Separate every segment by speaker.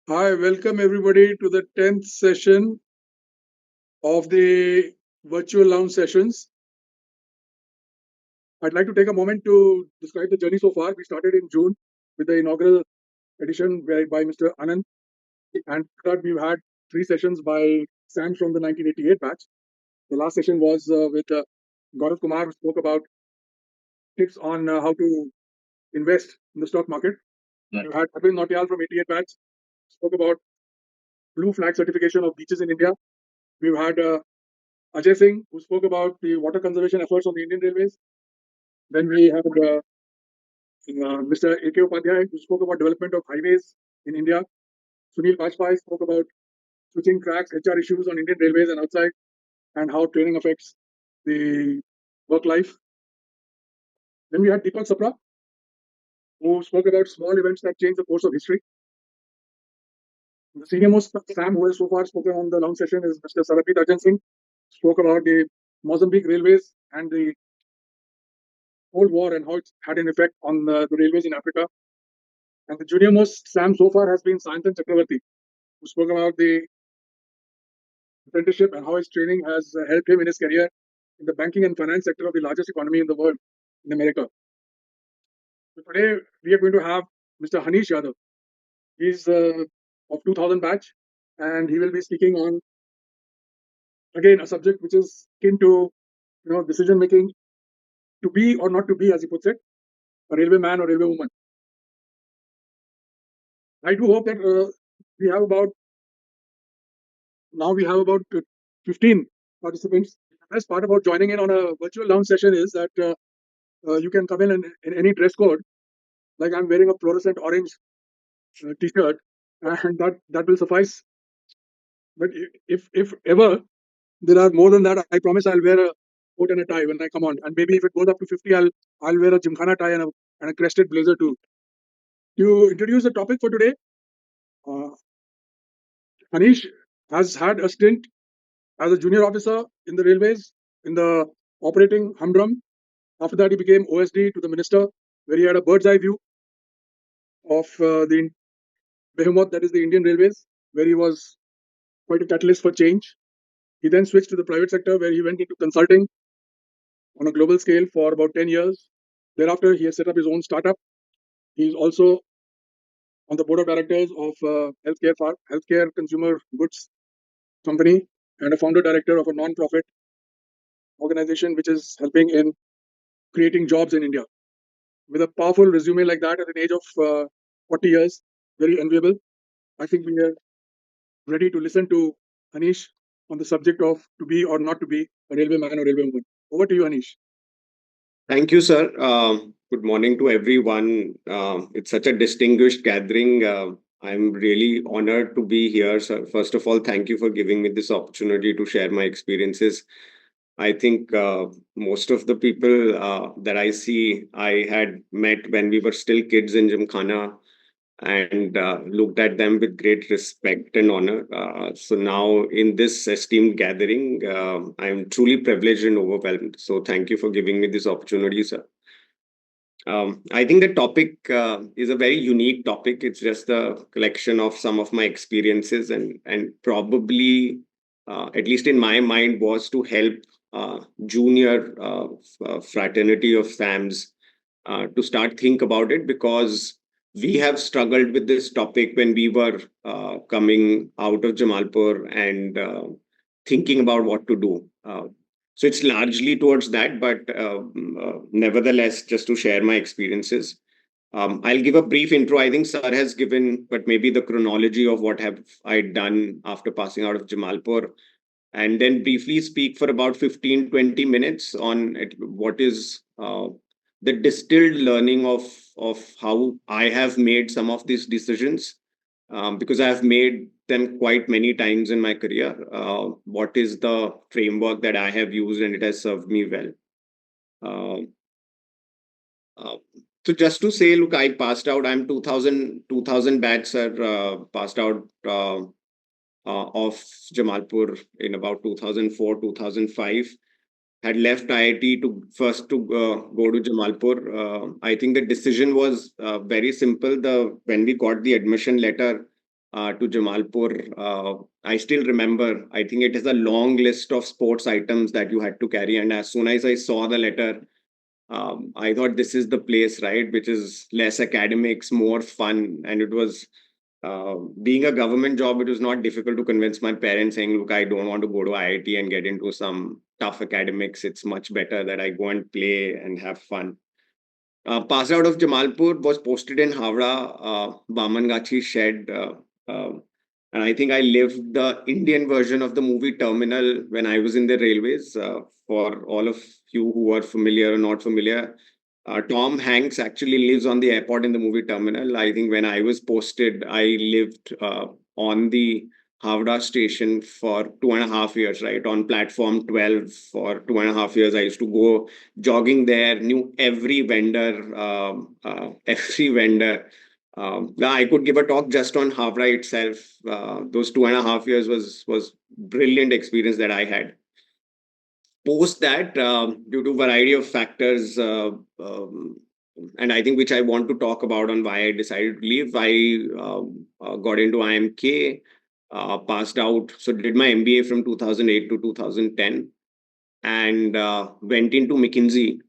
Speaker 1: Hi, welcome everybody to the 10th session of the virtual lounge sessions. I'd like to take a moment to describe the journey so far. We started in June with the inaugural edition by Mr. Anand, and third we've had 3 sessions by Sam from the 1988 batch. The last session was with Gaurav Kumar, who spoke about tips on how to invest in the stock market. Right. We had Abhin Nautiyal from 88 batch, spoke about blue flag certification of beaches in India. We've had Ajay Singh, who spoke about the water conservation efforts on the Indian Railways. Then we have Mr. A.K. Upadhyay, who spoke about development of highways in India. Sunil Bajpai spoke about switching tracks, HR issues on Indian Railways and outside, and how training affects the work life. Then we had Deepak Sapra, who spoke about small events that change the course of history. The senior most Sam, who has so far spoken on the long session, is Mr. Sarabjit Arjan Singh, spoke about the Mozambique railways and the Cold War and how it had an effect on the railways in Africa. And the junior most Sam so far has been Sayantan Chakravarti, who spoke about the apprenticeship and how his training has helped him in his career in the banking and finance sector of the largest economy in the world, in America. So today we are going to have Mr. Hanish Yadav. He's of 2000 batch, and he will be speaking on, again, a subject which is akin to decision making, to be or not to be, as he puts it, a railway man or railway woman. I do hope that we have about 15 participants. The best part about joining in on a virtual lounge session is that you can come in any dress code. Like I'm wearing a fluorescent orange t-shirt, and that will suffice. But if ever there are more than that, I promise I'll wear a coat and a tie when I come on. And maybe if it goes up to 50, I'll wear a gymkhana tie and a crested blazer too. To introduce the topic for today, Hanish has had a stint as a junior officer in the railways in the operating humdrum. After that, he became OSD to the minister, where he had a bird's eye view of the behemoth that is the Indian Railways, where he was quite a catalyst for change. He then switched to the private sector, where he went into consulting on a global scale for about 10 years. Thereafter, he has set up his own startup. He's also on the board of directors of healthcare consumer goods company and a founder director of a non-profit organization which is helping in creating jobs in India. With a powerful resume like that at an age of 40 years, very enviable. I think we are ready to listen to Hanish on the subject of to be or not to be a railway man or railway woman. Over to you, Hanish.
Speaker 2: Thank you, sir. Good morning to everyone. It's such a distinguished gathering. I'm really honored to be here, sir. First of all, thank you for giving me this opportunity to share my experiences. I think most of the people that I see, I had met when we were still kids in Gymkhana and looked at them with great respect and honor. So now in this esteemed gathering, I'm truly privileged and overwhelmed. So thank you for giving me this opportunity, sir. I think the topic is a very unique topic. It's just a collection of some of my experiences and probably, at least in my mind, was to help junior fraternity of SAMs to start think about it, because we have struggled with this topic when we were coming out of Jamalpur and thinking about what to do. So it's largely towards that, but nevertheless, just to share my experiences. I'll give a brief intro. I think Sir has given, but maybe the chronology of what have I done after passing out of Jamalpur, and then briefly speak for about 15-20 minutes on what is the distilled learning of how I have made some of these decisions, because I have made them quite many times in my career. What is the framework that I have used and it has served me well. So just to say, look, I passed out. I'm 2000 batch, sir. Passed out of Jamalpur in about 2004, 2005. Had left IIT to go to Jamalpur. I think the decision was very simple. When we got the admission letter, to Jamalpur. I still remember, I think it is a long list of sports items that you had to carry. And as soon as I saw the letter, I thought this is the place, right, which is less academics, more fun. And it was being a government job, it was not difficult to convince my parents saying, look, I don't want to go to IIT and get into some tough academics. It's much better that I go and play and have fun. Passed out of Jamalpur, was posted in Howrah, Bamangachi shed. And I think I lived the Indian version of the movie Terminal when I was in the railways. For all of you who are familiar or not familiar, Tom Hanks actually lives on the airport in the movie Terminal. I think when I was posted, I lived on the Howrah station for 2.5 years, right? On platform 12 for 2.5 years. I used to go jogging there, knew every vendor, every vendor. I could give a talk just on Howrah itself. Those 2.5 years was brilliant experience that I had. Post that, due to variety of factors, and I think which I want to talk about on why I decided to leave, I got into IMK, passed out, so did my MBA from 2008 to 2010, and went into McKinsey.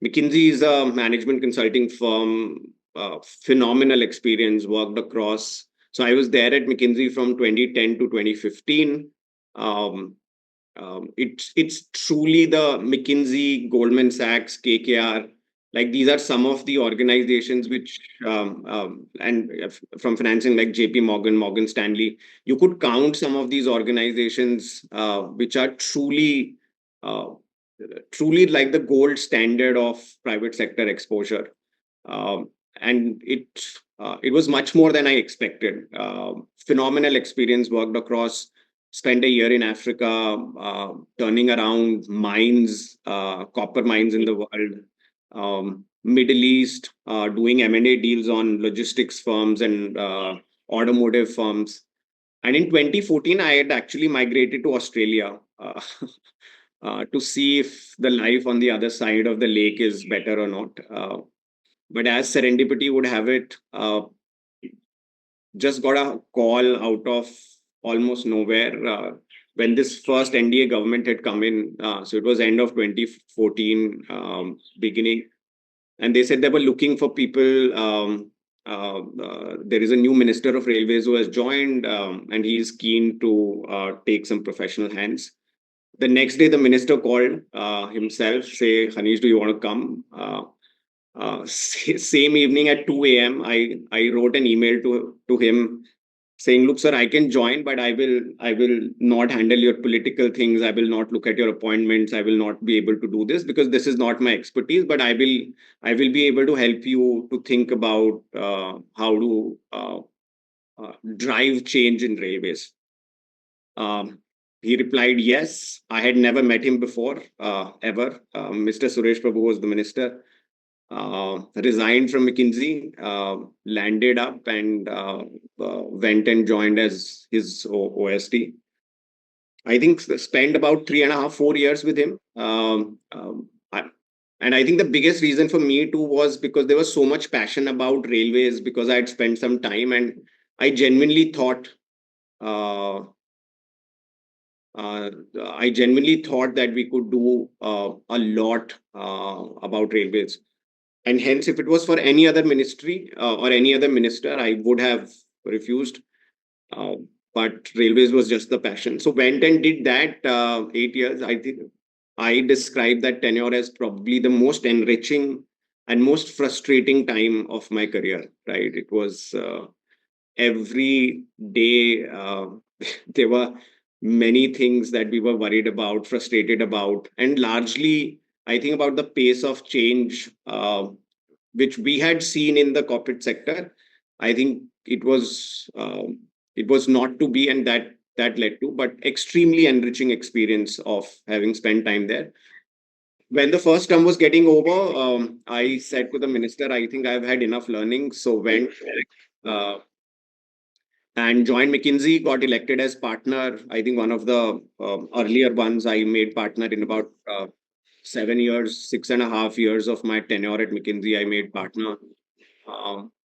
Speaker 2: McKinsey is a management consulting firm, phenomenal experience, worked across. So I was there at McKinsey from 2010 to 2015. Um, it's truly the McKinsey, Goldman Sachs, KKR. Like these are some of the organizations which, and from financing like JP Morgan, Morgan Stanley, you could count some of these organizations which are uh, truly like the gold standard of private sector exposure. And it was much more than I expected. Phenomenal experience, worked across, spent a year in Africa, turning around mines, copper mines in the world, Middle East, doing M&A deals on logistics firms and automotive firms. And in 2014, I had actually migrated to Australia to see if the life on the other side of the lake is better or not. But as serendipity would have it, just got a call out of almost nowhere when this first NDA government had come in. So it was end of 2014, beginning, and they said they were looking for people. There is a new minister of railways who has joined, and he is keen to take some professional hands. The next day, the minister called himself, say, Hanish, do you want to come? Same evening at 2 a.m., I wrote an email to him saying, look, sir, I can join, but I will not handle your political things. I will not look at your appointments. I will not be able to do this because this is not my expertise, but I will be able to help you to think about how to drive change in railways. He replied, yes. I had never met him before, ever. Mr. Suresh Prabhu was the minister. Resigned from McKinsey, landed up and went and joined as his OSD. I think spent about 3.5, 4 years with him. And I think the biggest reason for me too was because there was so much passion about railways because I had spent some time and I genuinely thought uh, uh, I genuinely thought that we could do a lot about railways. And hence, if it was for any other ministry or any other minister, I would have refused. Uh, but railways was just the passion. So went and did that 8 years. I think I describe that tenure as probably the most enriching and most frustrating time of my career. Right? It was every day. There were many things that we were worried about, frustrated about, and largely, I think about the pace of change. Which we had seen in the corporate sector. I think it was not to be, and that led to, but extremely enriching experience of having spent time there. When the first term was getting over, I said to the minister, I think I've had enough learning, so went uh, and joined McKinsey, got elected as partner. I think one of the earlier ones I made partner in about 7 years, 6.5 years of my tenure at McKinsey. I made partner.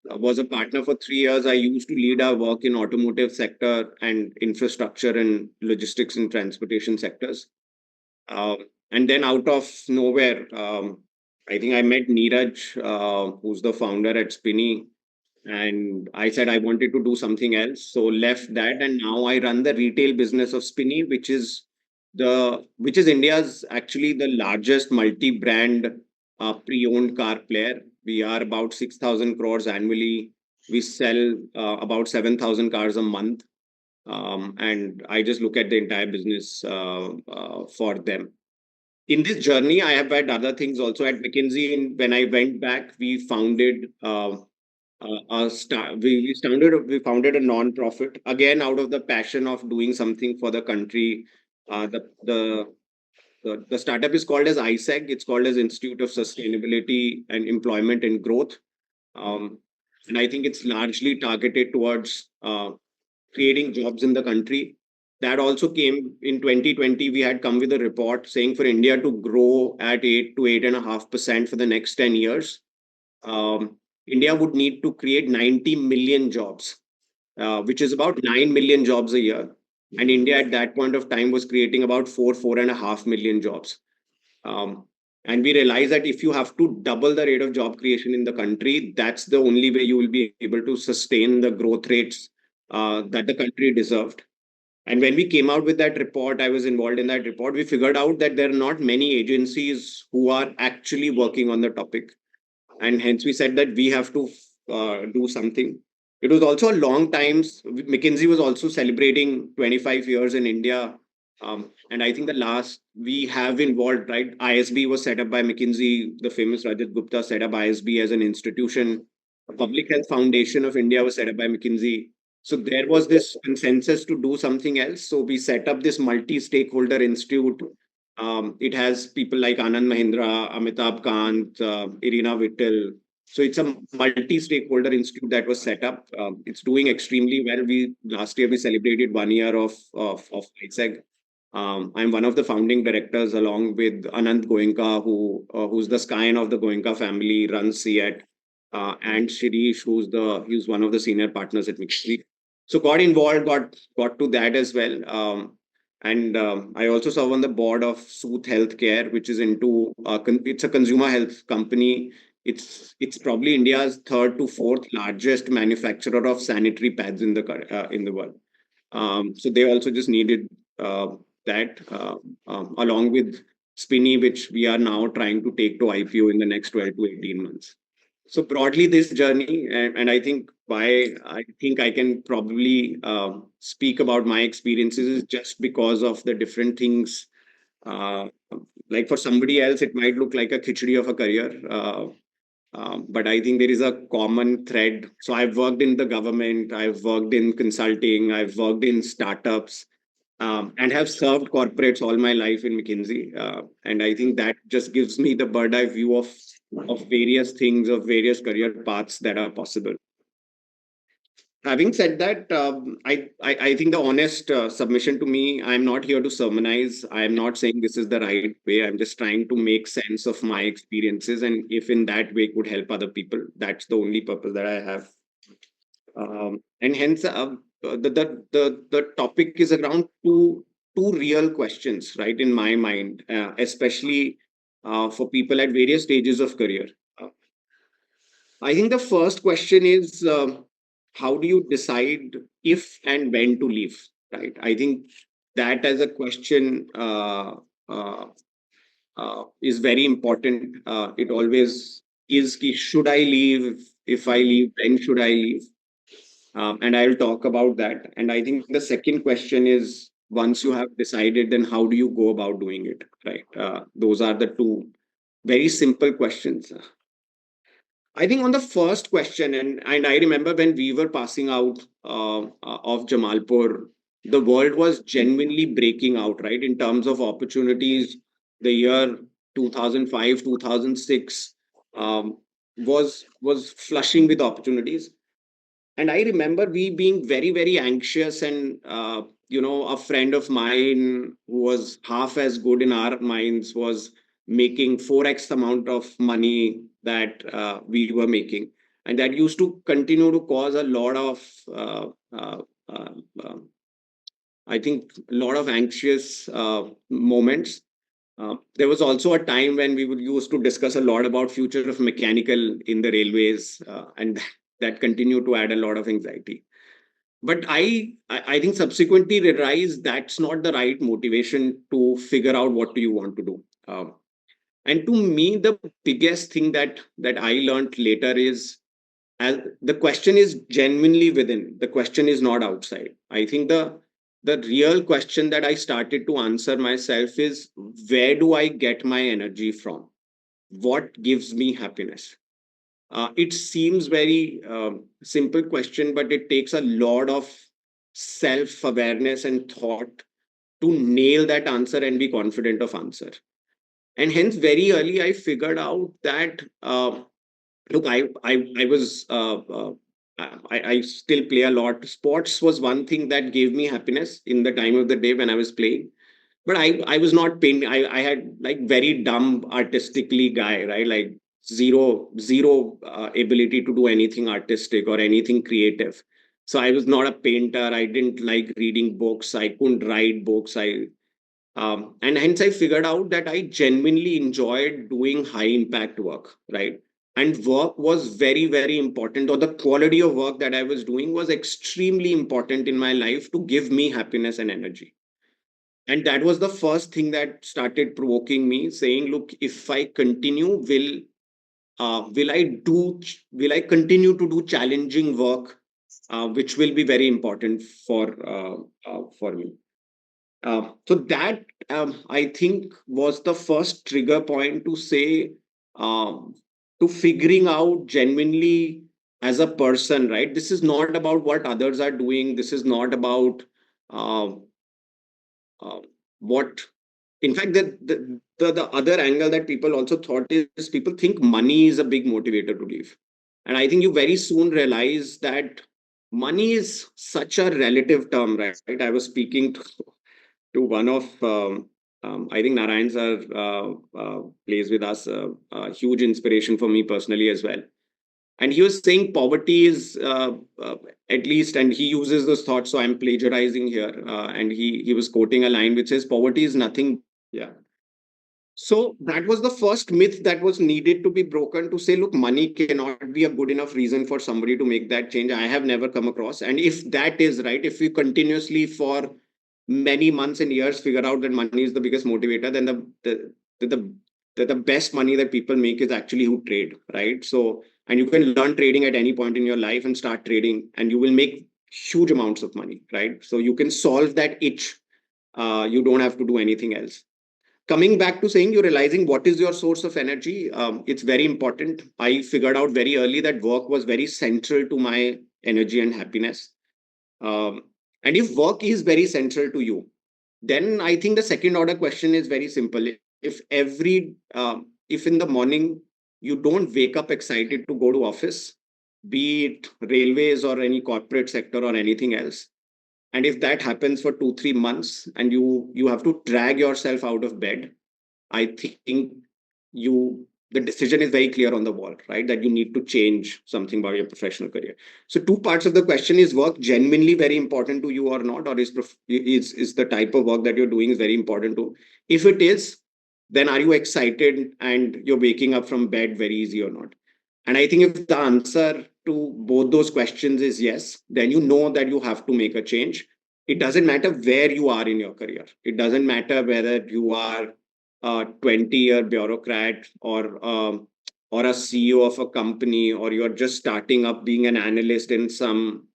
Speaker 2: was a partner for 3 years. I used to lead our work in automotive sector and infrastructure and logistics and transportation sectors. Um, and then out of nowhere, I think I met Neeraj, who's the founder at Spinny, and I said I wanted to do something else. So left that, and now I run the retail business of Spinny, which is India's actually the largest multi-brand pre-owned car player. We are about 6,000 crores annually. We sell about 7,000 cars a month, and I just look at the entire business for them. In this journey, I have had other things also at McKinsey. And when I went back, we founded a non-profit again out of the passion of doing something for the country. Uh, the, the the startup is called as ISEG. It's called as Institute of Sustainability and Employment and Growth. Um, and I think it's largely targeted towards creating jobs in the country. That also came in 2020. We had come with a report saying for India to grow at 8 to 8.5% for the next 10 years, um, India would need to create 90 million jobs, which is about 9 million jobs a year. And India at that point of time was creating about 4.5 million jobs. Um, and we realized that if you have to double the rate of job creation in the country, that's the only way you will be able to sustain the growth rates that the country deserved. And when we came out with that report, I was involved in that report. We figured out that there are not many agencies who are actually working on the topic, and hence we said that we have to do something. It was also a long time. McKinsey was also celebrating 25 years in India, and I think the last we have involved, right? ISB was set up by McKinsey. The famous Rajat Gupta set up ISB as an institution. The Public Health Foundation of India was set up by McKinsey. So there was this consensus to do something else. So we set up this multi-stakeholder institute. It has people like Anand Mahindra, Amitabh Kant, Irina Vittel. So it's a multi-stakeholder institute that was set up. It's doing extremely well. We last year we celebrated 1 year of ISEG. I'm one of the founding directors, along with Anand Goenka, who's the scion of the Goenka family, runs CEAT, and Shirish, who's one of the senior partners at McKinsey. So got involved, got to that as well. And I also serve on the board of Sooth Healthcare, which is into it's a consumer health company. It's probably India's third to fourth largest manufacturer of sanitary pads in the world. So they also just needed uh, that along with Spinny, which we are now trying to take to IPO in the next 12 to 18 months. So broadly, this journey, and I think why I think I can probably speak about my experiences is just because of the different things. Uh, like for somebody else, it might look like a khichdi of a career. But I think there is a common thread. So I've worked in the government, I've worked in consulting, I've worked in startups, and have served corporates all my life in McKinsey. And I think that just gives me the bird eye view of various things, of various career paths that are possible. Having said that, I think the honest submission to me, I'm not here to sermonize. I'm not saying this is the right way. I'm just trying to make sense of my experiences, and if in that way could help other people, that's the only purpose that I have. And hence, the topic is around two real questions, right? In my mind, especially for people at various stages of career. Uh, I think the first question is how do you decide if and when to leave, right? I think that as a question uh, is very important. It always is ki, should I leave? If I leave, when should I leave? And I'll talk about that. And I think the second question is once you have decided, then how do you go about doing it, right? Those are the two very simple questions. I think on the first question, and I remember when we were passing out of Jamalpur, the world was genuinely breaking out, right? In terms of opportunities, the year 2005, 2006 was flushing with opportunities. And I remember we being very, very anxious, and a friend of mine who was half as good in our minds was making 4x amount of money that we were making. And that used to continue to cause a lot of uh, uh, uh, uh, I think a lot of anxious moments. There was also a time when we would used to discuss a lot about future of mechanical in the railways, and that continued to add a lot of anxiety. But I think subsequently realized that's not the right motivation to figure out what do you want to do. And to me, the biggest thing that I learned later is, as the question is genuinely within, the question is not outside. I think the real question that I started to answer myself is, where do I get my energy from? What gives me happiness? It seems very simple question, but it takes a lot of self awareness and thought to nail that answer and be confident of answer. And hence very early I figured out that look, I was I still play a lot. Sports was one thing that gave me happiness in the time of the day when I was playing. But I was not painting. I had like very dumb artistically guy, right? Like zero ability to do anything artistic or anything creative. So I was not a painter. I didn't like reading books. I couldn't write books. And hence I figured out that I genuinely enjoyed doing high impact work, right? And work was very, very important, or the quality of work that I was doing was extremely important in my life to give me happiness and energy. And that was the first thing that started provoking me, saying, look, if I continue, will I continue to do challenging work, which will be very important for me. So that, I think, was the first trigger point to say, um, to figuring out genuinely as a person, right? This is not about what others are doing. This is not about uh, uh, what. In fact, the other angle that people also thought is, people think money is a big motivator to leave. And I think you very soon realize that money is such a relative term, right? I was speaking to one of I think Narayan sir plays with us, a huge inspiration for me personally as well. And he was saying poverty is at least, and he uses those thoughts. So I'm plagiarizing here, and he was quoting a line which says, "Poverty is nothing." Yeah. So that was the first myth that was needed to be broken, to say, look, money cannot be a good enough reason for somebody to make that change. I have never come across. And if that is right, if we continuously for many months and years figure out that money is the biggest motivator, then the best money that people make is actually who trade, right? So, and you can learn trading at any point in your life and start trading, and you will make huge amounts of money, right? So you can solve that itch. You don't have to do anything else. Coming back to saying, you're realizing what is your source of energy, it's very important. I figured out very early that work was very central to my energy and happiness. um, and if work is very central to you, then I think the second order question is very simple. If in the morning you don't wake up excited to go to office, be it railways or any corporate sector or anything else, and if that happens for 2 3 months and you have to drag yourself out of bed, I think you the decision is very clear on the wall, right? That you need to change something about your professional career. So two parts of the question: is work genuinely very important to you or not, or is the type of work that you're doing is very important to? If it is, then are you excited and you're waking up from bed very easy or not? And I think if the answer to both those questions is yes, then you know that you have to make a change. It doesn't matter where you are in your career. It doesn't matter whether you are a 20-year bureaucrat or a CEO of a company, or you're just starting up being an analyst in some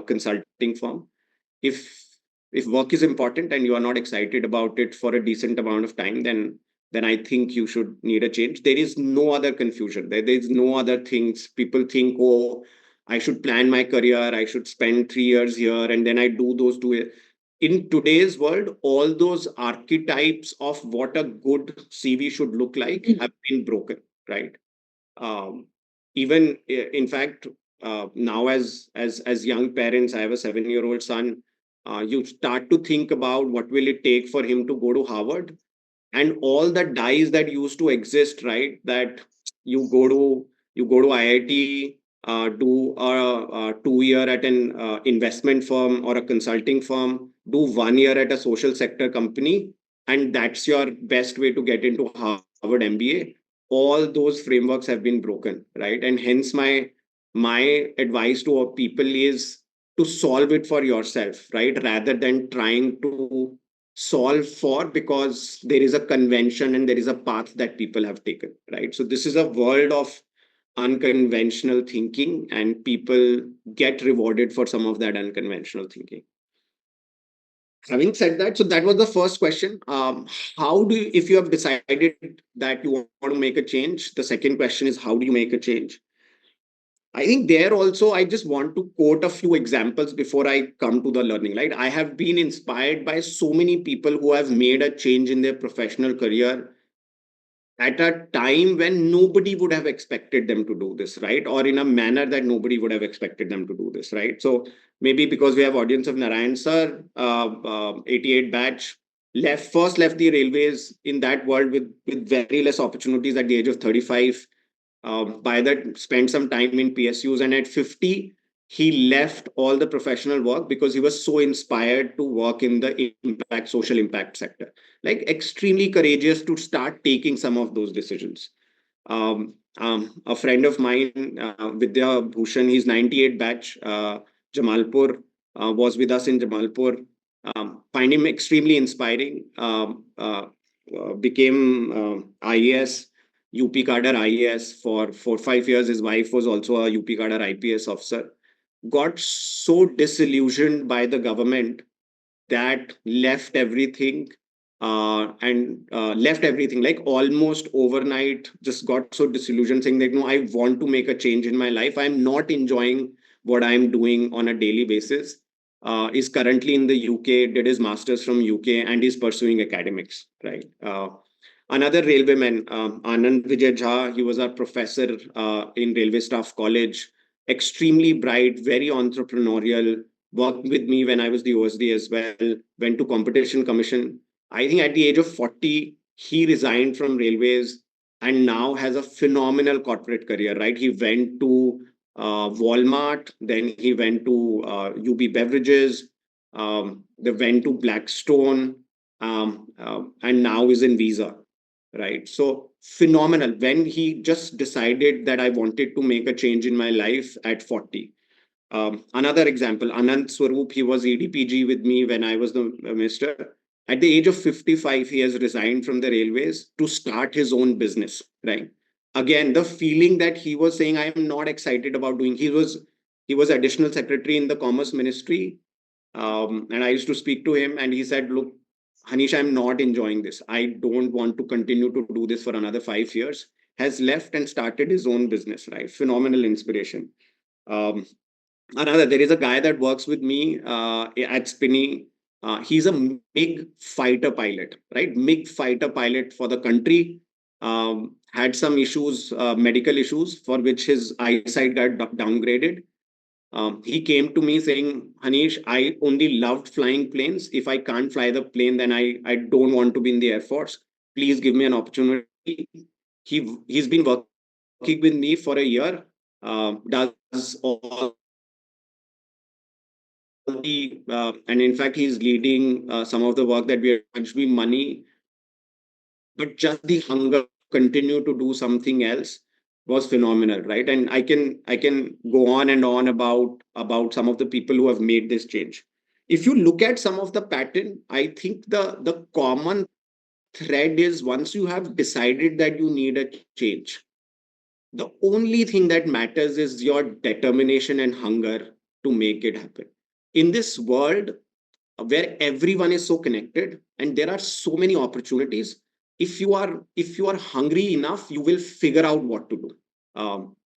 Speaker 2: consulting firm. If if work is important and you are not excited about it for a decent amount of time, then I think you should need a change. There is no other confusion. There is no other things. People think, oh, I should plan my career. I should spend 3 years here, and then I do those 2 years. In today's world, all those archetypes of what a good CV should look like have been broken, right? Um, Even in fact, now as young parents, I have a 7-year-old son. You start to think about what will it take for him to go to Harvard, and all the dies that used to exist, right? That you go to IIT, do a 2 year at an investment firm or a consulting firm, do 1 year at a social sector company, and that's your best way to get into Harvard MBA. All those frameworks have been broken, right? And hence my advice to our people is to solve it for yourself, right? Rather than trying to solve for, because there is a convention and there is a path that people have taken, right? So this is a world of unconventional thinking, and people get rewarded for some of that unconventional thinking. Having said that, so that was the first question. How do you, if you have decided that you want to make a change, the second question is, how do you make a change? I think there also, I just want to quote a few examples before I come to the learning. Right, I have been inspired by so many people who have made a change in their professional career at a time when nobody would have expected them to do this, right? Or in a manner that nobody would have expected them to do this, right? So maybe because we have audience of Narayan sir, 88 batch, left the railways in that world with very less opportunities at the age of 35. By that, spent some time in PSUs, and at 50, he left all the professional work because he was so inspired to work in the social impact sector. Like, extremely courageous to start taking some of those decisions. A friend of mine, Vidya Bhushan, he's 98 batch, Jamalpur, was with us in Jamalpur. Find him extremely inspiring. Became IAS, UP cadre IAS for 4 5 years. His wife was also a UP cadre IPS officer. Got so disillusioned by the government that left everything, and left everything like almost overnight. Just got so disillusioned, saying that, no, I want to make a change in my life. I'm not enjoying what I'm doing on a daily basis. Is currently in the UK, did his masters from UK, and is pursuing academics, right? Another railwayman, Anand Vijay Jha, he was a professor in Railway Staff College, extremely bright, very entrepreneurial, worked with me when I was the OSD as well, went to Competition Commission. I think at the age of 40, he resigned from railways and now has a phenomenal corporate career, right? He went to Walmart, then he went to UB Beverages, they went to Blackstone, and now is in Visa, right? So phenomenal. When he just decided that I wanted to make a change in my life at 40. Another example, Anand Swaroop, he was EDPG with me when I was the minister. At the age of 55, he has resigned from the railways to start his own business, right? Again, the feeling that he was saying, I am not excited about doing, he was additional secretary in the commerce ministry. And I used to speak to him, and he said, look, Hanish, I'm not enjoying this. I don't want to continue to do this for another 5 years. Has left and started his own business, right? Phenomenal inspiration. Um, there is a guy that works with me at Spinney. He's a MiG fighter pilot, right? MiG fighter pilot for the country. Had some issues, medical issues, for which his eyesight got downgraded. He came to me saying, Hanish, I only loved flying planes. If I can't fly the plane, then I don't want to be in the Air Force. Please give me an opportunity. He's been working with me for a year. Does all the and in fact, he's leading some of the work that we are actually money, but just the hunger to continue to do something else was phenomenal, right? And I can go on and on about some of the people who have made this change. If you look at some of the pattern, I think the common thread is, once you have decided that you need a change, the only thing that matters is your determination and hunger to make it happen. In this world where everyone is so connected and there are so many opportunities, if you are hungry enough, you will figure out what to do.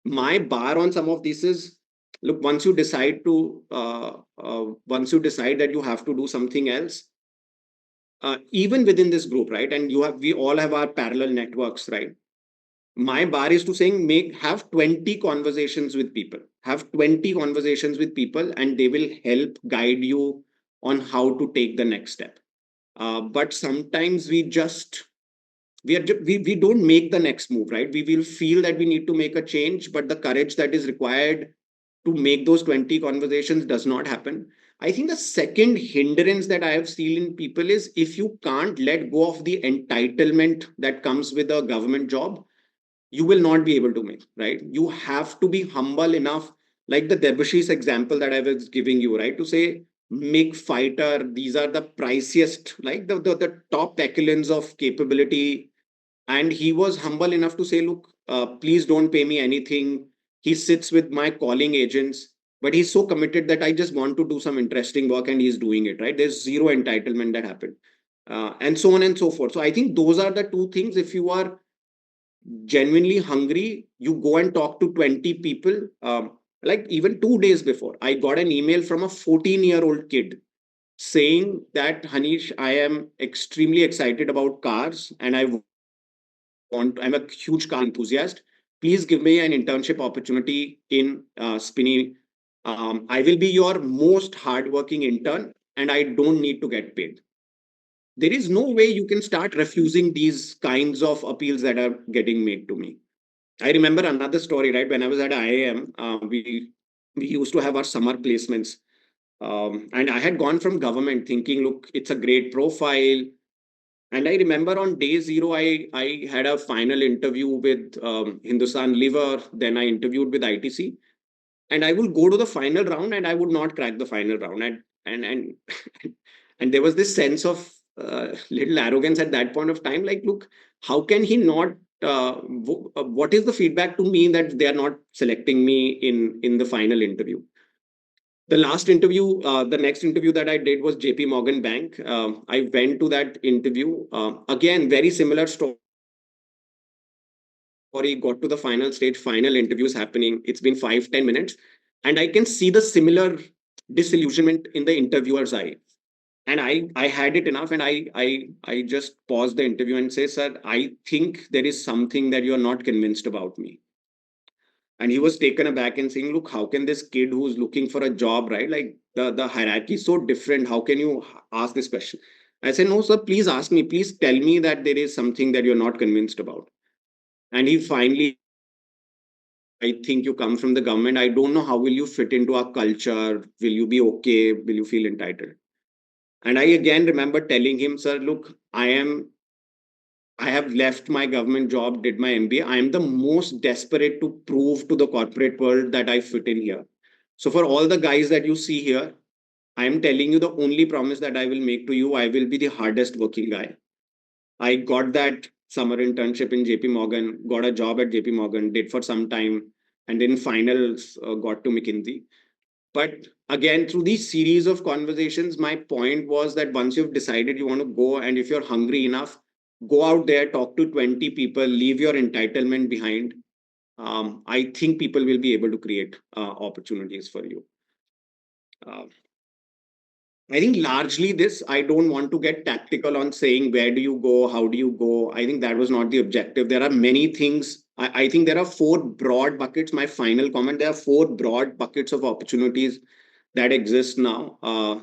Speaker 2: My bar on some of this is, look, once you decide that you have to do something else, even within this group, right? And we all have our parallel networks, right? My bar is to saying, have 20 conversations with people, and they will help guide you on how to take the next step. But sometimes we just we don't make the next move, right? We will feel that we need to make a change, but the courage that is required to make those 20 conversations does not happen. I think the second hindrance that I have seen in people is if you can't let go of the entitlement that comes with a government job, you will not be able to make, right? You have to be humble enough, like the Debashis example that I was giving you, right? To say, make fighter, these are the priciest, like the top echelons of capability. And he was humble enough to say, look, please don't pay me anything. He sits with my calling agents, but he's so committed that I just want to do some interesting work and he's doing it, right? There's zero entitlement that happened. And so on and so forth. So I think those are the two things. If you are genuinely hungry, you go and talk to 20 people. Like even 2 days before, I got an email from a 14-year-old kid saying that, Hanish, I am extremely excited about cars and I'm a huge car enthusiast. Please give me an internship opportunity in Spinny. I will be your most hardworking intern and I don't need to get paid. There is no way you can start refusing these kinds of appeals that are getting made to me. I remember another story, right? When I was at IIM, we used to have our summer placements. And I had gone from government thinking, look, it's a great profile. And I remember on day zero, I had a final interview with Hindustan Liver. Then I interviewed with ITC. And I will go to the final round and I would not crack the final round. And and there was this sense of little arrogance at that point of time. Like, look, how can he not? What is the feedback to me that they are not selecting me in the final interview? The next interview that I did was JP Morgan Bank. I went to that interview. Again, very similar story. Got to the final stage, final interviews happening. It's been 5-10 minutes. And I can see the similar disillusionment in the interviewer's eye. And I had it enough, and I just paused the interview and say, sir, I think there is something that you're not convinced about me. And he was taken aback and saying, look, how can this kid who's looking for a job, right? Like the hierarchy is so different. How can you ask this question? I said, no, sir, please ask me. Please tell me that there is something that you're not convinced about. And he finally, I think you come from the government. I don't know how will you fit into our culture. Will you be okay? Will you feel entitled? And I again remember telling him, sir, look, I have left my government job, did my MBA. I am the most desperate to prove to the corporate world that I fit in here. So for all the guys that you see here, I am telling you the only promise that I will make to you, I will be the hardest working guy. I got that summer internship in JP Morgan, got a job at JP Morgan, did for some time, and then finals got to McKinsey. But again, through these series of conversations, my point was that once you've decided you want to go, and if you're hungry enough, go out there, talk to 20 people, leave your entitlement behind. I think people will be able to create opportunities for you. Uh, I think largely this, I don't want to get tactical on saying where do you go, how do you go. I think that was not the objective. There are many things. I think there are four broad buckets. My final comment, there are four broad buckets of opportunities that exist now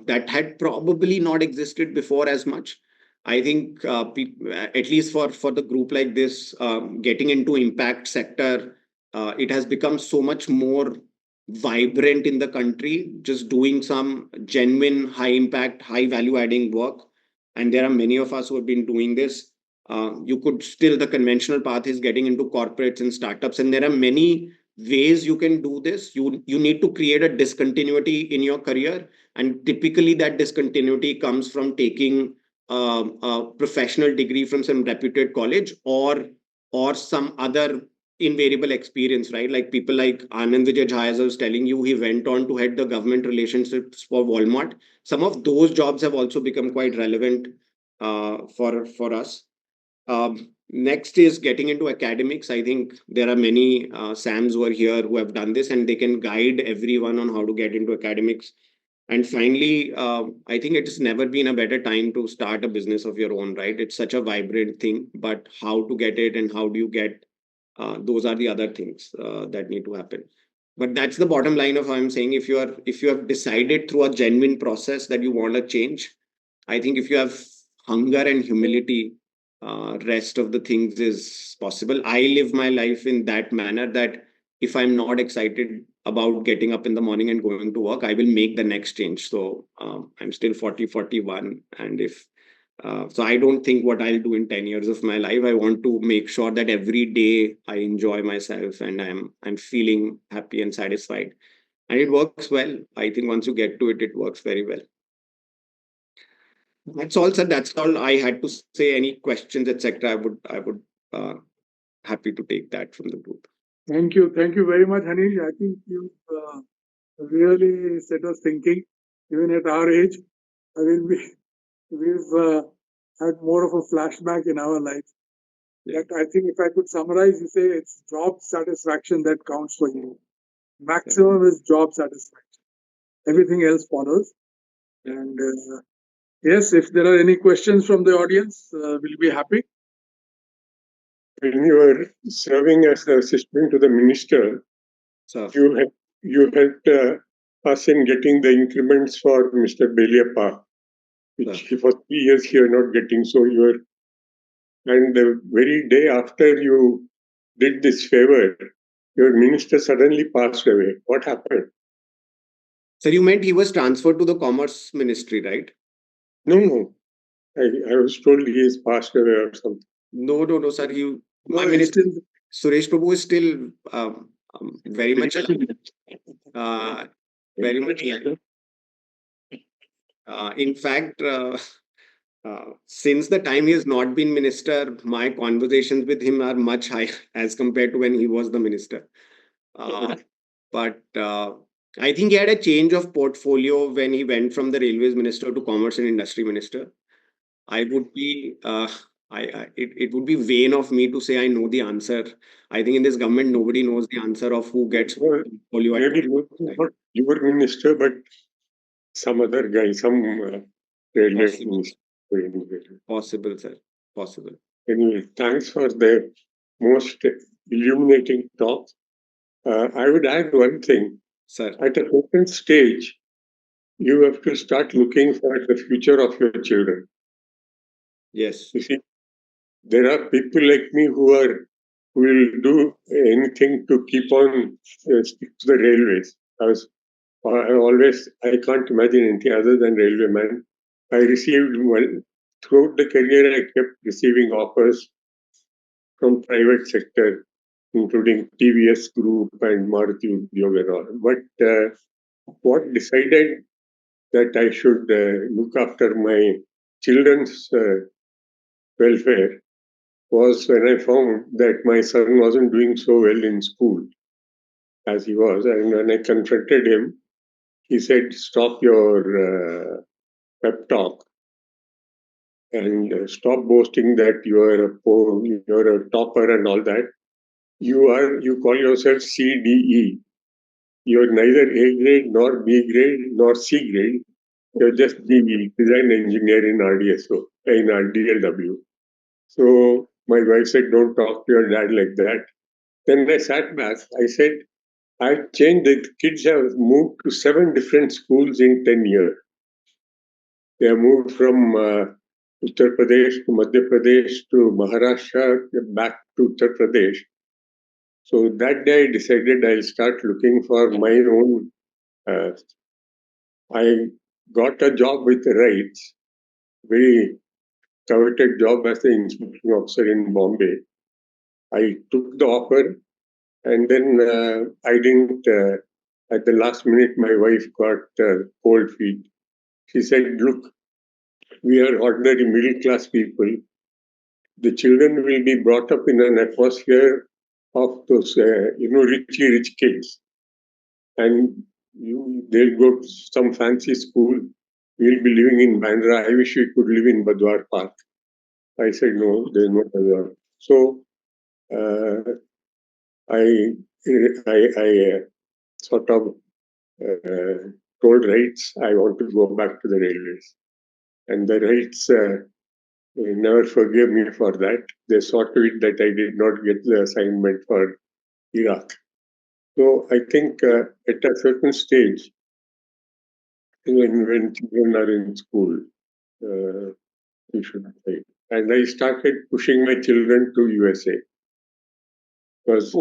Speaker 2: that had probably not existed before as much. I think at least for the group like this, getting into impact sector, it has become so much more vibrant in the country, just doing some genuine high impact, high value adding work. And there are many of us who have been doing this. You could still, the conventional path is getting into corporates and startups, and there are many ways you can do this. You need to create a discontinuity in your career, and typically that discontinuity comes from taking a professional degree from some reputed college or some other invariable experience, right? Like people like Anand Vijay Jha, as I was telling you, he went on to head the government relationships for Walmart. Some of those jobs have also become quite relevant for us. Next is getting into academics. I think there are many SAMs who are here who have done this, and they can guide everyone on how to get into academics. And finally, I think it's never been a better time to start a business of your own, right? It's such a vibrant thing, but how to get it and how do you get those are the other things that need to happen. But that's the bottom line of how I'm saying, if you have decided through a genuine process that you want to change, I think if you have hunger and humility, rest of the things is possible. I live my life in that manner that if I'm not excited about getting up in the morning and going to work, I will make the next change. So I'm still 40, 41. And if so I don't think what I'll do in 10 years of my life. I want to make sure that every day I enjoy myself and I'm feeling happy and satisfied. And it works well. I think once you get to it, it works very well. That's all, sir. That's all I had to say. Any questions, etc. I would happy to take that from the group.
Speaker 1: Thank you very much, Hanish. I think you really set us thinking. Even at our age, I mean, we've had more of a flashback in our life. That I think, if I could summarize, you say it's job satisfaction that counts for you. Maximum is job satisfaction. Everything else follows. And yes, if there are any questions from the audience, we'll be happy.
Speaker 3: When you were serving as an assistant to the minister,
Speaker 2: So
Speaker 3: you helped us in getting the increments for Mr. Beliapa, which for 3 years he was not getting. So you were, and the very day after you did this favor, your minister suddenly passed away. What happened?
Speaker 2: sir, you meant he was transferred to the Commerce Ministry, right?
Speaker 3: No. I was told he has passed away or something.
Speaker 2: No, sir. My
Speaker 1: No,
Speaker 2: minister,
Speaker 1: still-
Speaker 2: Suresh Prabhu, is still very much very much alive. In fact, since the time he has not been minister, my conversations with him are much higher as compared to when he was the minister. But I think he had a change of portfolio when he went from the Railways Minister to Commerce and Industry Minister. I would be it would be vain of me to say I know the answer. I think in this government nobody knows the answer of who gets
Speaker 3: Well,
Speaker 2: portfolio.
Speaker 3: maybe not your minister, but some other guy, some railway
Speaker 2: Possible.
Speaker 3: minister.
Speaker 2: Possible, sir. Possible.
Speaker 3: Anyway, thanks for the most illuminating talk. I would add one thing.
Speaker 2: Sir.
Speaker 3: At a certain stage, you have to start looking for the future of your children.
Speaker 2: Yes.
Speaker 3: You see, there are people like me who will do anything to keep on stick to the railways. I can't imagine anything other than railwayman. I received throughout the career. I kept receiving offers from private sector, including TVS Group and Maruti Udyog and all. But what decided that I should look after my children's welfare was when I found that my son wasn't doing so well in school as he was. And when I confronted him, he said, "Stop your pep talk and stop boasting that you're a topper and all that. You call yourself CDE. You're neither A grade nor B grade nor C grade. You're just DE, design engineer in RDSO, in DLW." So my wife said, "Don't talk to your dad like that." Then I sat back. I said, "I've changed. The kids have moved to 7 different schools in 10 years. They have moved from Uttar Pradesh to Madhya Pradesh to Maharashtra, back to Uttar Pradesh." So that day I decided I'll start looking for my own. I got a job with RITES, very coveted job as an inspection officer in Bombay. I took the offer, and then I didn't. At the last minute, my wife got cold feet. She said, "Look, we are ordinary middle class people. The children will be brought up in an atmosphere of those, rich kids, and they'll go to some fancy school. We'll be living in Bandra. I wish we could live in Badwar Park." I said, "No, there's no Badwar." So I sort of told RITES I want to go back to the railways, and the RITES never forgave me for that. They saw to it that I did not get the assignment for Iraq. So I think at a certain stage, when children are in school, you should and I started pushing my children to USA because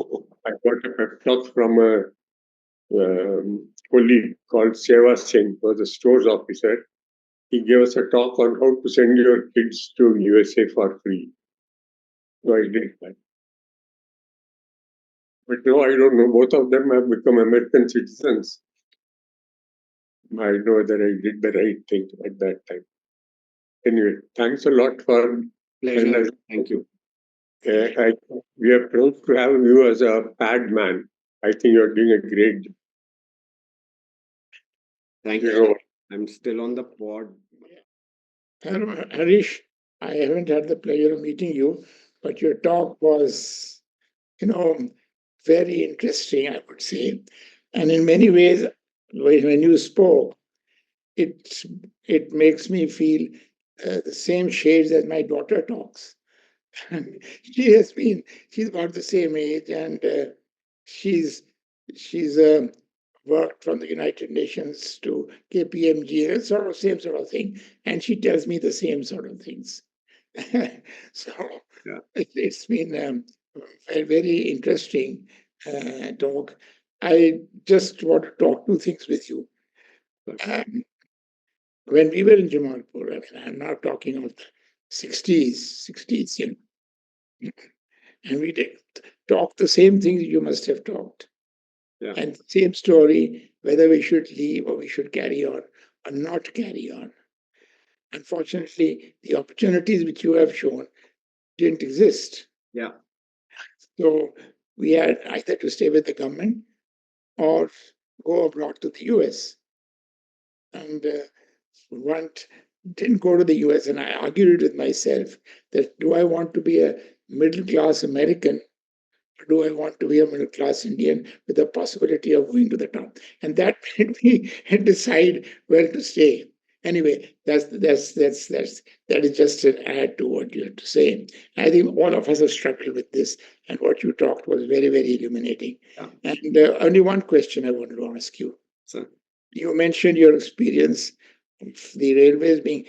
Speaker 3: I got a pep talk from a colleague called Seva Singh, who was a stores officer. He gave us a talk on how to send your kids to USA for free. So I did that. But no, I don't know. Both of them have become American citizens. I know that I did the right thing at that time. Anyway, thanks a lot for.
Speaker 2: Pleasure. Thank you.
Speaker 3: We are proud to have you as a pad man. I think you're doing a great job.
Speaker 2: Thank you. I'm still on the pod.
Speaker 4: Harish, I haven't had the pleasure of meeting you, but your talk was, very interesting, I would say. And in many ways, when you spoke, it makes me feel the same shades as my daughter talks. She's about the same age, and she's worked from the United Nations to KPMG, same sort of thing, and she tells me the same sort of things. So
Speaker 2: Yeah.
Speaker 4: it's been a very interesting talk. I just want to talk two things with you. When we were in Jamalpur, I mean, I'm now talking of the 60s, and we did talk the same things you must have talked.
Speaker 2: Yeah.
Speaker 4: And same story, whether we should leave or we should carry on or not carry on. Unfortunately, the opportunities which you have shown didn't exist.
Speaker 2: Yeah.
Speaker 4: So we had either to stay with the government or go abroad to the US. And one didn't go to the US, and I argued it with myself that do I want to be a middle class American, or do I want to be a middle class Indian with the possibility of going to the top? And that made me decide where to stay. Anyway, that is just an add to what you had to say. I think all of us have struggled with this, and what you talked was very, very illuminating.
Speaker 2: Yeah.
Speaker 4: And only one question I wanted to ask you.
Speaker 2: So,
Speaker 4: You mentioned your experience of the railways being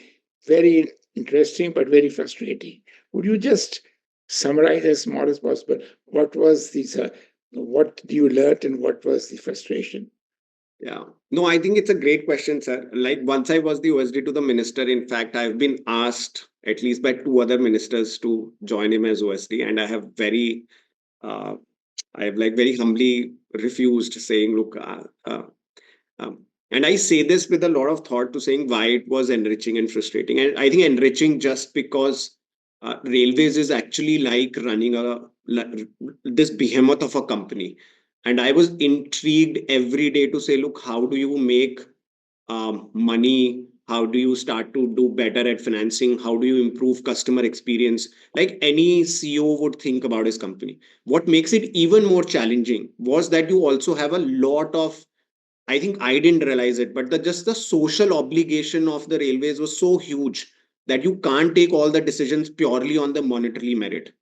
Speaker 4: very interesting but very frustrating. Would you just summarize as small as possible what was this? What you learned and what was the frustration?
Speaker 2: yeah. No, I think it's a great question, sir. Like once I was the OSD to the minister, in fact, I've been asked at least by two other ministers to join him as OSD, and I have very humbly refused, saying, look, and I say this with a lot of thought to saying why it was enriching and frustrating. And I think enriching just because railways is actually like running this behemoth of a company. And I was intrigued every day to say, look, how do you make money? How do you start to do better at financing? How do you improve customer experience? Like any CEO would think about his company. What makes it even more challenging was that you also have a lot of, I think I didn't realize it, but just the social obligation of the railways was so huge that you can't take all the decisions purely on the monetary merit.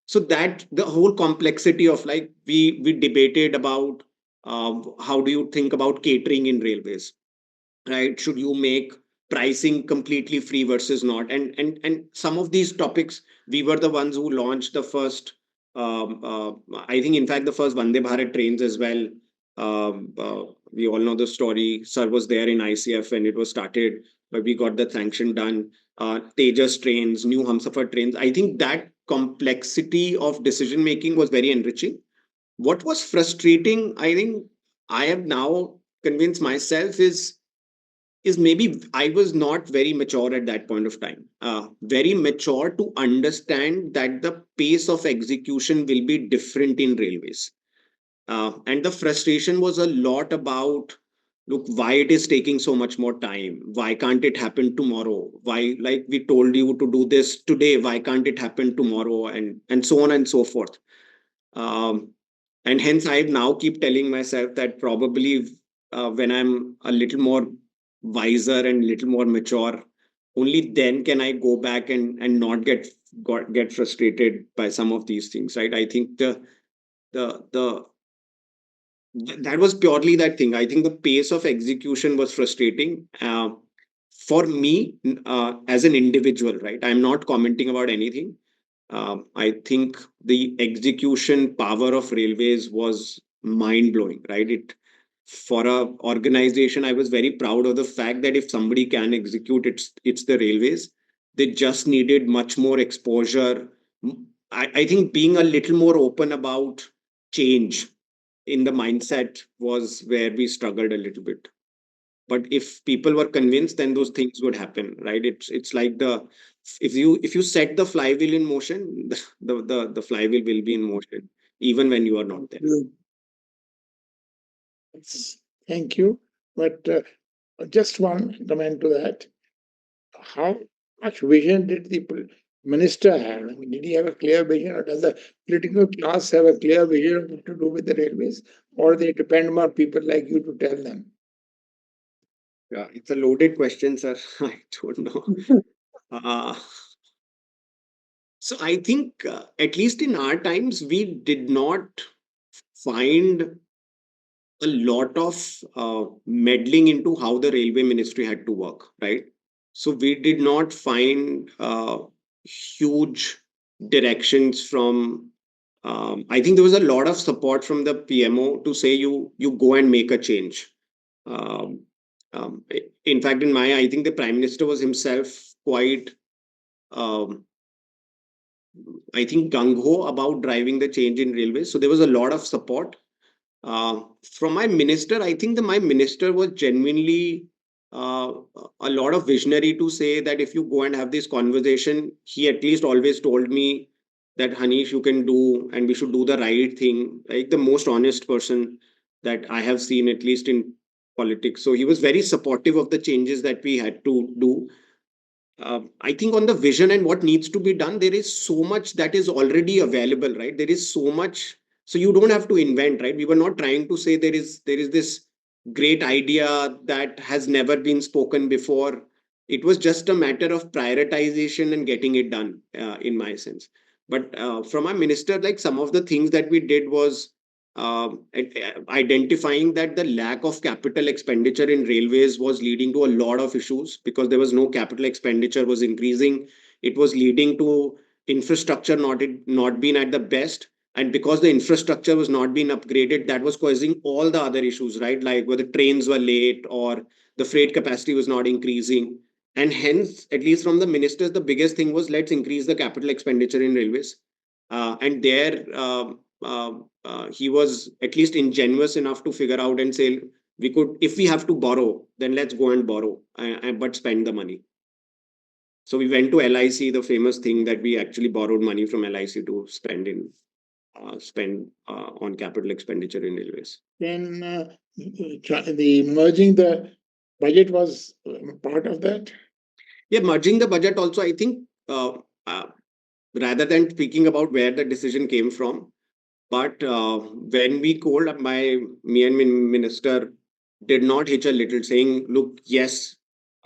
Speaker 2: So that the whole complexity of, like, we debated about how do you think about catering in railways, right? Should you make pricing completely free versus not? And some of these topics, we were the ones who launched the first, I think, in fact, the first Vande Bharat trains as well. We all know the story. Sir was there in ICF when it was started, but we got the sanction done. Tejas trains, new Humsafar trains. I think that complexity of decision making was very enriching. What was frustrating, I think, I have now convinced myself is maybe I was not very mature at that point of time. Very mature to understand that the pace of execution will be different in railways. And the frustration was a lot about, look, why it is taking so much more time? Why can't it happen tomorrow? Why, like we told you to do this today, why can't it happen tomorrow? And so on and so forth. And hence I now keep telling myself that probably when I'm a little more wiser and little more mature, only then can I go back and not get frustrated by some of these things, right? I think the that was purely that thing. I think the pace of execution was frustrating. for me, as an individual, right, I'm not commenting about anything. I think the execution power of railways was mind blowing, right? For a organization, I was very proud of the fact that if somebody can execute, it's the railways. They just needed much more exposure. I think being a little more open about change in the mindset was where we struggled a little bit. But if people were convinced, then those things would happen, right? It's like if you set the flywheel in motion, the flywheel will be in motion even when you are not there.
Speaker 4: Thank you. But just one comment to that. How much vision did the minister have? I mean, did he have a clear vision, or does the political class have a clear vision of what to do with the railways, or they depend on people like you to tell them?
Speaker 2: Yeah, it's a loaded question, sir. I don't know. Uh, so I think, at least in our times, we did not find a lot of meddling into how the railway ministry had to work, right? So we did not find huge directions from. I think there was a lot of support from the PMO to say you go and make a change. Um, in fact, I think the Prime Minister was himself quite, um, I think, gung ho about driving the change in railways. So there was a lot of support. From my minister, I think my minister was genuinely uh, a lot of visionary to say that if you go and have this conversation, he at least always told me that Hanish, you can do and we should do the right thing. Like the most honest person that I have seen, at least in politics. So he was very supportive of the changes that we had to do. I think on the vision and what needs to be done, there is so much that is already available, right? There is so much, so you don't have to invent, right? We were not trying to say there is this great idea that has never been spoken before. It was just a matter of prioritization and getting it done, in my sense. But from our minister, like some of the things that we did was identifying that the lack of capital expenditure in railways was leading to a lot of issues because there was no capital expenditure was increasing. It was leading to infrastructure not being at the best, and because the infrastructure was not being upgraded, that was causing all the other issues, right? Like whether trains were late or the freight capacity was not increasing. And hence, at least from the ministers, the biggest thing was let's increase the capital expenditure in railways. And there he was at least ingenuous enough to figure out and say we could, if we have to borrow, then let's go and borrow, but spend the money. So we went to LIC, the famous thing that we actually borrowed money from LIC to spend on capital expenditure in railways.
Speaker 4: Then the merging the budget was part of that.
Speaker 2: Yeah, merging the budget also, I think, rather than speaking about where the decision came from, but when we called me and minister did not hitch a little, saying, look, yes,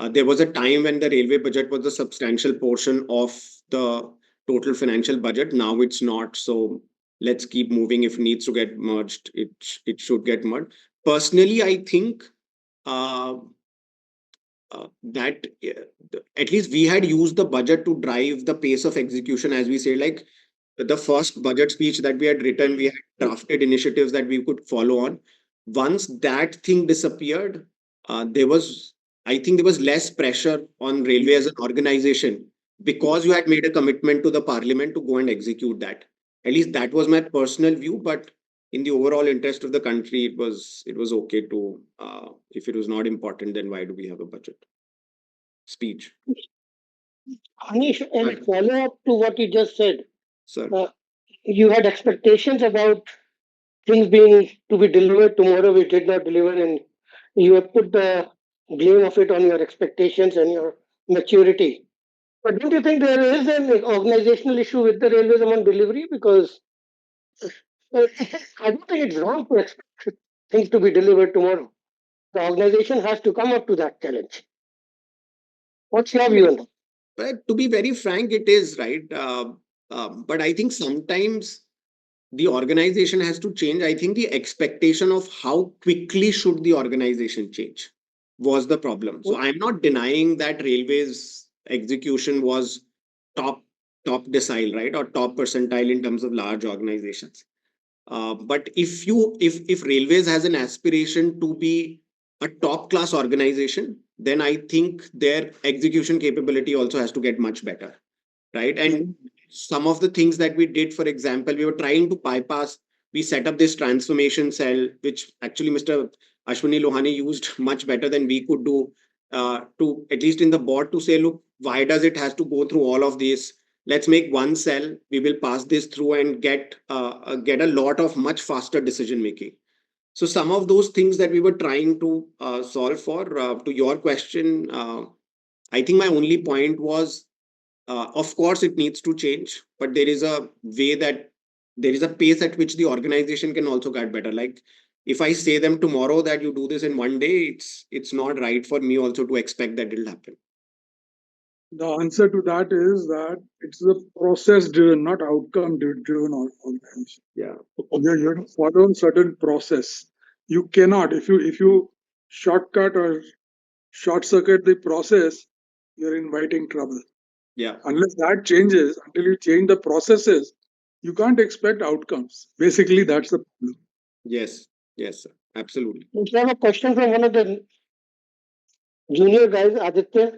Speaker 2: there was a time when the railway budget was a substantial portion of the total financial budget. Now it's not. So let's keep moving. If it needs to get merged, it should get merged. Personally, I think uh, that at least we had used the budget to drive the pace of execution, as we say, like the first budget speech that we had written, we had drafted initiatives that we could follow on. Once that thing disappeared, I think there was less pressure on railway as an organization because you had made a commitment to the parliament to go and execute that. At least that was my personal view, but in the overall interest of the country, it was okay to, if it was not important, then why do we have a budget speech?
Speaker 5: Anish, and follow up to what you just said,
Speaker 2: Sir.
Speaker 5: you had expectations about things being to be delivered tomorrow, which did not deliver, and you have put the blame of it on your expectations and your maturity. But don't you think there is an organizational issue with the railways among delivery? Because I don't think it's wrong to expect things to be delivered tomorrow. The organization has to come up to that challenge. What's your view on that?
Speaker 2: But to be very frank, it is right. But I think sometimes the organization has to change. I think the expectation of how quickly should the organization change. was the problem. So I'm not denying that railways execution was top decile, right, or top percentile in terms of large organizations. But if railways has an aspiration to be a top class organization, then I think their execution capability also has to get much better, right? And some of the things that we did, for example, we were trying to bypass. We set up this transformation cell, which actually Mr. Ashwini Lohani used much better than we could do, to at least in the board to say, look, why does it has to go through all of this? Let's make one cell. We will pass this through and get a lot of much faster decision making. So some of those things that we were trying to solve for. To your question, I think my only point was, of course, it needs to change, but there is a way that there is a pace at which the organization can also get better. Like if I say them tomorrow that you do this in one day, it's not right for me also to expect that it'll happen.
Speaker 1: The answer to that is that it's a process driven, not outcome driven organization.
Speaker 2: Yeah.
Speaker 1: You have to follow a certain process. You cannot, if you shortcut or short circuit the process, you're inviting trouble.
Speaker 2: Yeah.
Speaker 1: Unless that changes, until you change the processes, you can't expect outcomes. Basically, that's the problem.
Speaker 2: Yes. Yes, sir. Absolutely.
Speaker 5: We have a question from one of the junior guys, Aditya.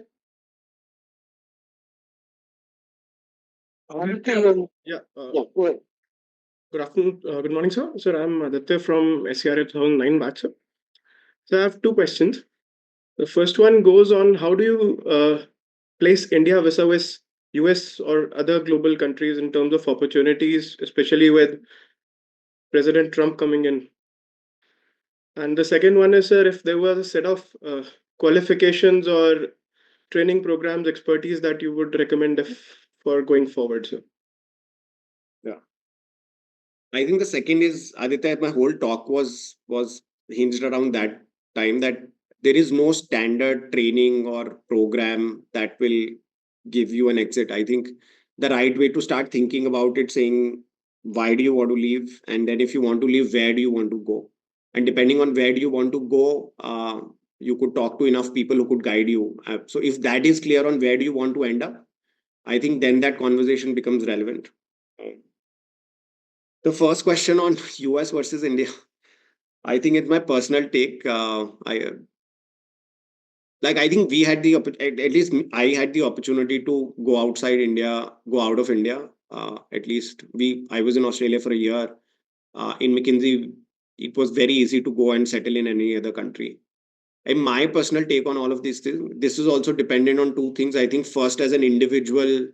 Speaker 5: Aditya,
Speaker 6: Yeah.
Speaker 5: go ahead.
Speaker 6: Good afternoon. Good morning, sir. Sir, I'm Aditya from SCRA 2009 batch, sir. So I have two questions. The first one goes on how do you place India vis-a-vis US or other global countries in terms of opportunities, especially with President Trump coming in? And the second one is, sir, if there was a set of qualifications or training programs, expertise that you would recommend for going forward, sir.
Speaker 2: Yeah. I think the second is, Aditya, my whole talk was hinged around that time, that there is no standard training or program that will give you an exit. I think the right way to start thinking about it, saying, why do you want to leave? And then if you want to leave, where do you want to go? And depending on where do you want to go, you could talk to enough people who could guide you. So if that is clear on where do you want to end up, I think then that conversation becomes relevant. The first question on US versus India, I think it's my personal take. I think we had at least I had the opportunity to go outside India, go out of India. At least I was in Australia for a year. In McKinsey, it was very easy to go and settle in any other country. And my personal take on all of these things, this is also dependent on two things. I think first, as an individual,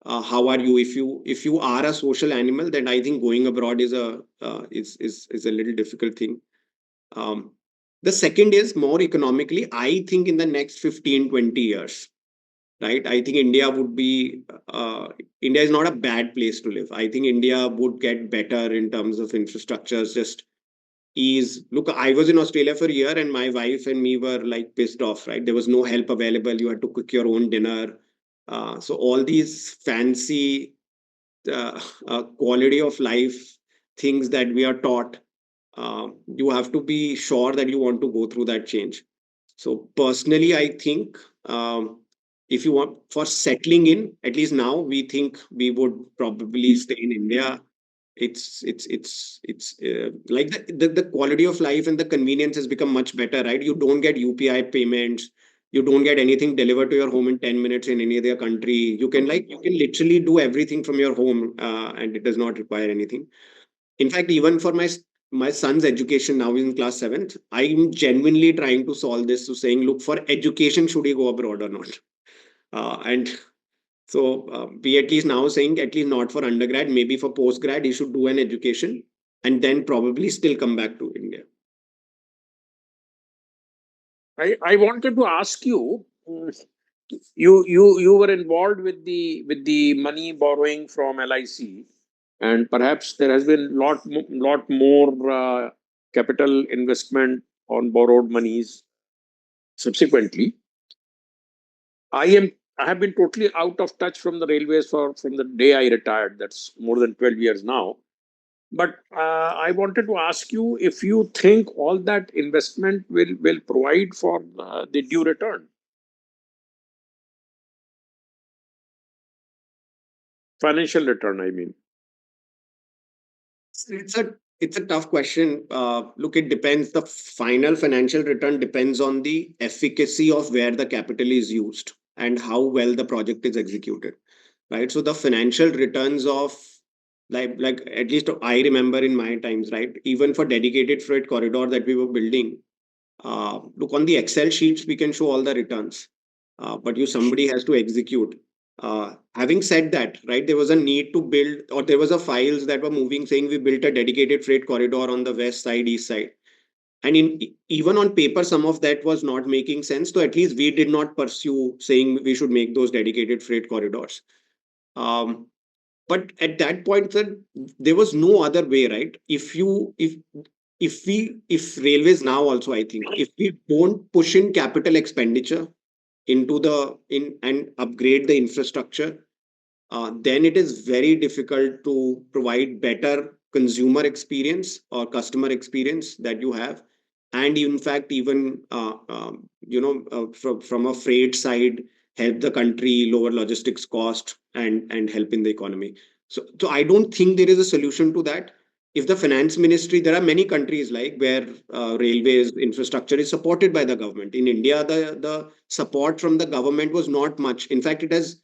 Speaker 2: how are you? If you are a social animal, then I think going abroad is a little difficult thing. The second is more economically. I think in the next 15-20 years, right, I think India is not a bad place to live. I think India would get better in terms of infrastructures, just ease. Look, I was in Australia for a year and my wife and me were like pissed off, right? There was no help available. You had to cook your own dinner. So all these fancy quality of life things that we are taught, you have to be sure that you want to go through that change. So personally, I think if you want for settling in, at least now we think we would probably stay in India. It's like the quality of life and the convenience has become much better, right? You don't get UPI payments. You don't get anything delivered to your home in 10 minutes in any other country. You can literally do everything from your home, and it does not require anything. In fact, even for my son's education, now in class 7th, I'm genuinely trying to solve this to saying, look, for education, should he go abroad or not? And so we at least now saying, at least not for undergrad, maybe for postgrad, he should do an education and then probably still come back to India.
Speaker 7: I wanted to ask you, you were involved with the money borrowing from LIC, and perhaps there has been lot more capital investment on borrowed monies subsequently. I have been totally out of touch from the railways from the day I retired. That's more than 12 years now. But I wanted to ask you if you think all that investment will provide for the due return, financial return, I mean.
Speaker 2: It's a tough question. Look, it depends. The final financial return depends on the efficacy of where the capital is used and how well the project is executed, right? So the financial returns of like at least I remember in my times, right? Even for dedicated freight corridor that we were building, look on the Excel sheets, we can show all the returns, but somebody has to execute. Having said that, right, there was a need to build, or there was a files that were moving saying we built a dedicated freight corridor on the west side, east side, and even on paper, some of that was not making sense. So at least we did not pursue saying we should make those dedicated freight corridors. Um, but at that point, sir, there was no other way, right? If railways now also, I think if we don't push in capital expenditure into the in and upgrade the infrastructure, then it is very difficult to provide better consumer experience or customer experience that you have. And in fact, even from a freight side, help the country lower logistics cost and help in the economy. So I don't think there is a solution to that. If the finance ministry, there are many countries like where railways infrastructure is supported by the government. In India, the support from the government was not much. In fact, it has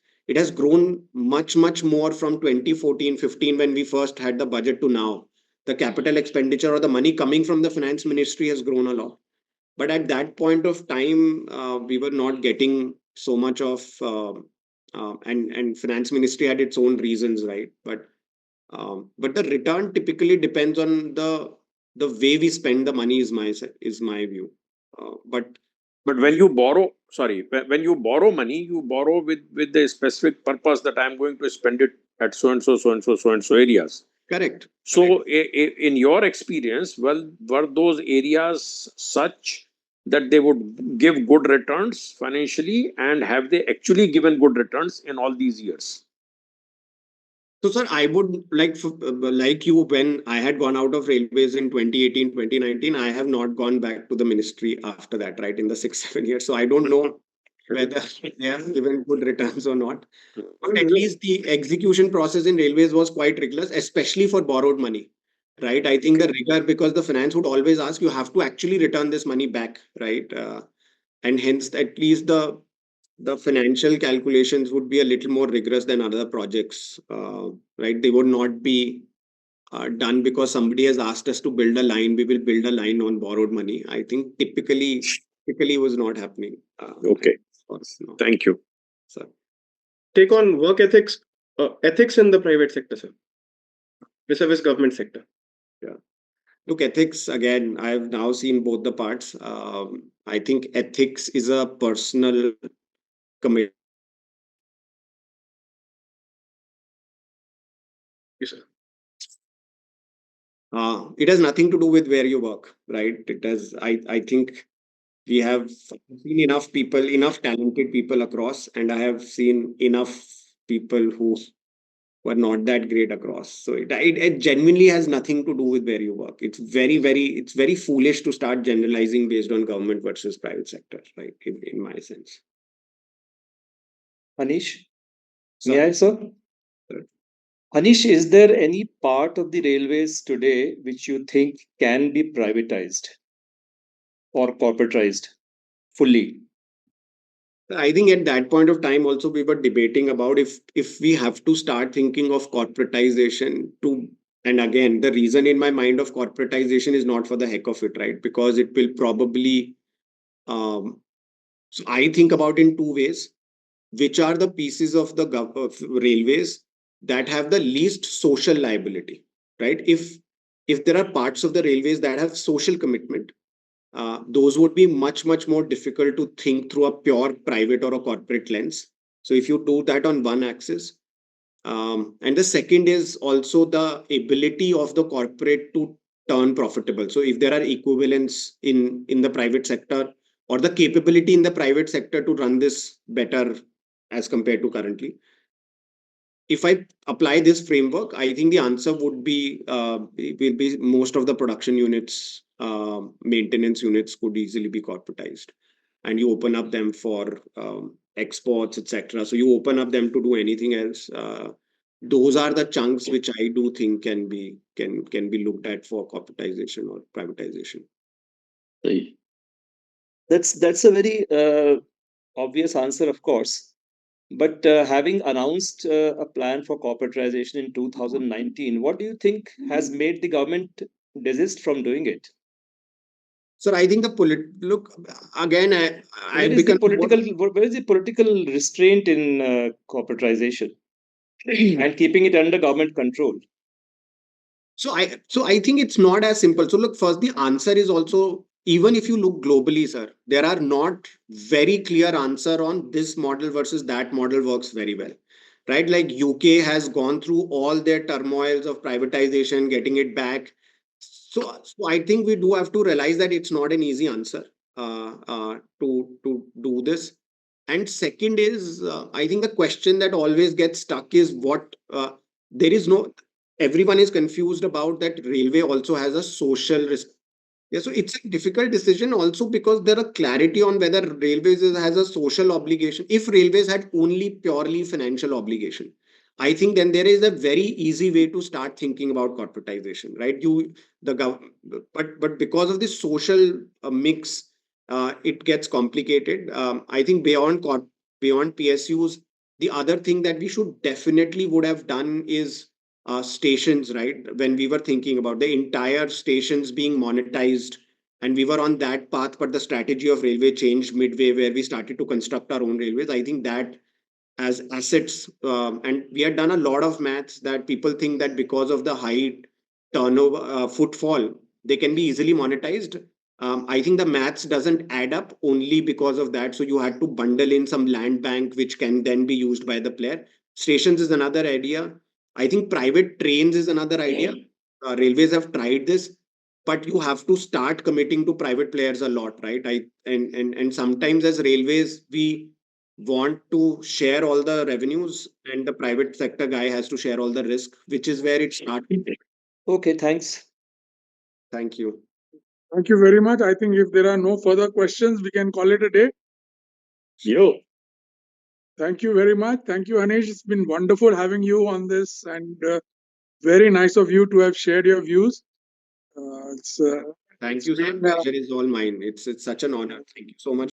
Speaker 2: grown much more from 2014-15 when we first had the budget to now. The capital expenditure or the money coming from the finance ministry has grown a lot. But at that point of time, we were not getting so much of, and finance ministry had its own reasons, right? But the return typically depends on the way we spend the money is my view. But
Speaker 7: But when you borrow, sorry, when you borrow money, you borrow with the specific purpose that I'm going to spend it at so and so, so and so, so and so areas.
Speaker 2: correct.
Speaker 7: So, in your experience, well, were those areas such that they would give good returns financially, and have they actually given good returns in all these years?
Speaker 2: So, sir, I would like you, when I had gone out of railways in 2018, 2019, I have not gone back to the ministry after that, right, in the 6-7 years. So I don't know whether they have given good returns or not. But at least the execution process in railways was quite rigorous, especially for borrowed money, right? I think the rigor, because the finance would always ask you have to actually return this money back, right? And hence, at least the financial calculations would be a little more rigorous than other projects, right? They would not be done because somebody has asked us to build a line. We will build a line on borrowed money. I think typically was not happening.
Speaker 7: Okay.
Speaker 2: No.
Speaker 7: Thank you.
Speaker 2: So,
Speaker 6: Take on work ethics, ethics in the private sector, sir, vis-a-vis government sector.
Speaker 2: look, ethics, again, I've now seen both the parts. I think ethics is a personal commitment.
Speaker 6: Yes, sir.
Speaker 2: It has nothing to do with where you work, right? It has. I think we have seen enough people, enough talented people across, and I have seen enough people who were not that great across. So it genuinely has nothing to do with where you work. It's very foolish to start generalizing based on government versus private sector, right? In my sense.
Speaker 8: Hanish,
Speaker 2: So,
Speaker 8: may I, sir?
Speaker 2: Sir.
Speaker 8: Hanish, is there any part of the railways today which you think can be privatized or corporatized fully?
Speaker 2: I think at that point of time also we were debating about if we have to start thinking of corporatization to, and again, the reason in my mind of corporatization is not for the heck of it, right? Because it will probably, so I think about in two ways. Which are the pieces of the of railways that have the least social liability, right? If there are parts of the railways that have social commitment, those would be much more difficult to think through a pure private or a corporate lens. So if you do that on one axis, and the second is also the ability of the corporate to turn profitable. So if there are equivalents in the private sector, or the capability in the private sector to run this better as compared to currently. if I apply this framework, I think the answer would be will be most of the production units, maintenance units could easily be corporatized, and you open up them for exports, etc. So you open up them to do anything else. Those are the chunks which I do think can be looked at for corporatization or privatization.
Speaker 8: That's a very obvious answer, of course. But having announced a plan for corporatization in 2019, what do you think has made the government desist from doing it?
Speaker 2: So I think look again.
Speaker 8: Where is the political restraint in corporatization and keeping it under government control?
Speaker 2: So I think it's not as simple. So look, first the answer is also, even if you look globally, sir, there are not very clear answer on this model versus that model works very well, right? Like UK has gone through all their turmoils of privatization, getting it back. So I think we do have to realize that it's not an easy answer to do this. And second is, I think the question that always gets stuck is what there is no. Everyone is confused about that railway also has a social risk. Yeah, so it's a difficult decision also because there are clarity on whether railways has a social obligation. If railways had only purely financial obligation, I think then there is a very easy way to start thinking about corporatization, right? But because of this social mix, it gets complicated. I think beyond PSUs, the other thing that we should definitely would have done is stations, right? When we were thinking about the entire stations being monetized, and we were on that path, but the strategy of railway changed midway where we started to construct our own railways. I think that as assets, and we had done a lot of maths that people think that because of the high turnover footfall, they can be easily monetized. I think the maths doesn't add up only because of that. So you had to bundle in some land bank, which can then be used by the player. Stations is another idea. I think private trains is another idea. Railways have tried this, but you have to start committing to private players a lot, right? And sometimes as railways, we want to share all the revenues, and the private sector guy has to share all the risk, which is where it started.
Speaker 8: Okay, thanks.
Speaker 2: Thank you.
Speaker 1: Thank you very much. I think if there are no further questions, we can call it a day. Thank you very much. Thank you, Hanish. It's been wonderful having you on this, and very nice of you to have shared your views.
Speaker 2: Thank you, sir. Pleasure is all mine. It's such an honor. Thank you so much.